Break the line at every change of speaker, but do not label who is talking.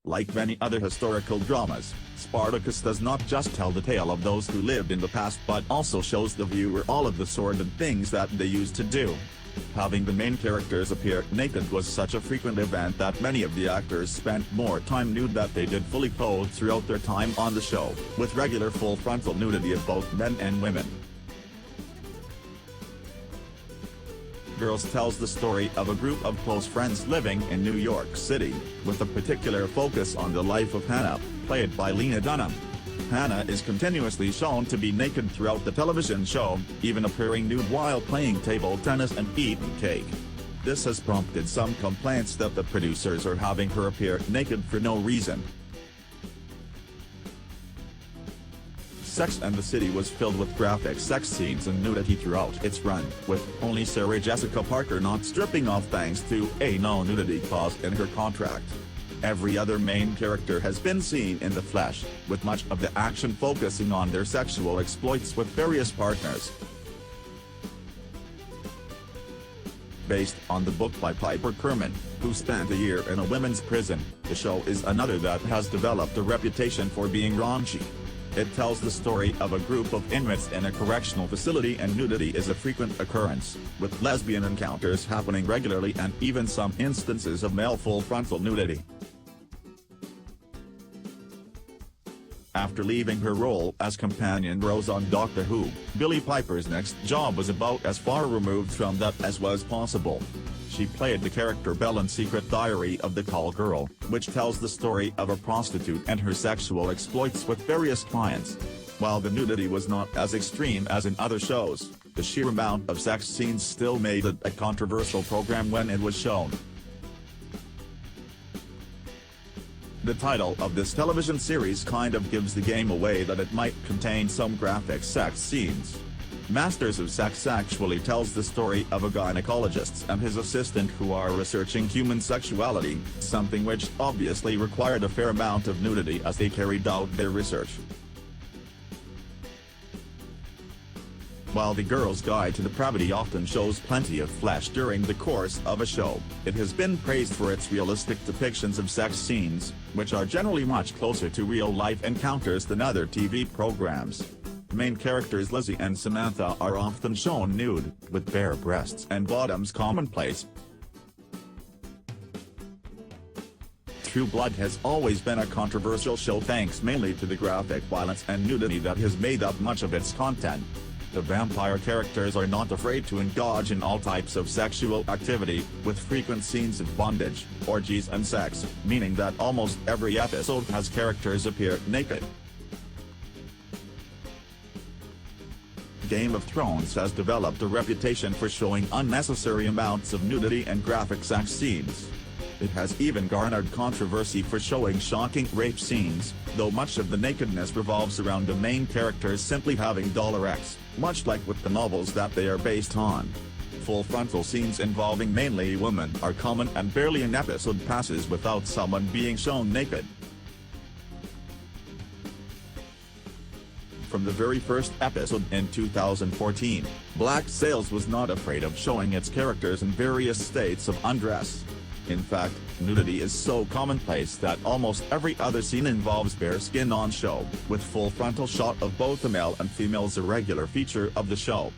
Like many other historical dramas, Spartacus does not just tell the tale of those who lived in the past but also shows the viewer all of the sordid things that they used to do. Having the main characters appear naked was such a frequent event that many of the actors spent more time nude than they did fully clothed throughout their time on the show, with regular full frontal nudity of both men and women. Girls tells the story of a group of close friends living in New York City, with a particular focus on the life of Hannah, played by Lena Dunham. Hannah is continuously shown to be naked throughout the television show, even appearing nude while playing table tennis and eating cake. This has prompted some complaints that the producers are having her appear naked for no reason. Sex and the City was filled with graphic sex scenes and nudity throughout its run, with only Sarah Jessica Parker not stripping off thanks to a no nudity clause in her contract. Every other main character has been seen in the flesh, with much of the action focusing on their sexual exploits with various partners. Based on the book by Piper Kerman, who spent a year in a women's prison, the show is another that has developed a reputation for being raunchy. It tells the story of a group of inmates in a correctional facility, and nudity is a frequent occurrence, with lesbian encounters happening regularly and even some instances of male full frontal nudity. After leaving her role as companion Rose on Doctor Who, Billie Piper's next job was about as far removed from that as was possible. She played the character Belle in Secret Diary of the Call Girl, which tells the story of a prostitute and her sexual exploits with various clients. While the nudity was not as extreme as in other shows, the sheer amount of sex scenes still made it a controversial program when it was shown. The title of this television series kind of gives the game away that it might contain some graphic sex scenes. Masters of Sex actually tells the story of a gynecologist and his assistant who are researching human sexuality, something which obviously required a fair amount of nudity as they carried out their research. While The Girl's Guide to Depravity often shows plenty of flesh during the course of a show, it has been praised for its realistic depictions of sex scenes, which are generally much closer to real-life encounters than other TV programs. Main characters Lizzie and Samantha are often shown nude, with bare breasts and bottoms commonplace. True Blood has always been a controversial show thanks mainly to the graphic violence and nudity that has made up much of its content. The vampire characters are not afraid to indulge in all types of sexual activity, with frequent scenes of bondage, orgies and sex, meaning that almost every episode has characters appear naked. Game of Thrones has developed a reputation for showing unnecessary amounts of nudity and graphic sex scenes. It has even garnered controversy for showing shocking rape scenes, though much of the nakedness revolves around the main characters simply having $X, much like with the novels that they are based on. Full frontal scenes involving mainly women are common, and barely an episode passes without someone being shown naked. From the very first episode in 2014, Black Sails was not afraid of showing its characters in various states of undress. In fact, nudity is so commonplace that almost every other scene involves bare skin on show, with full frontal shot of both the male and females a regular feature of the show.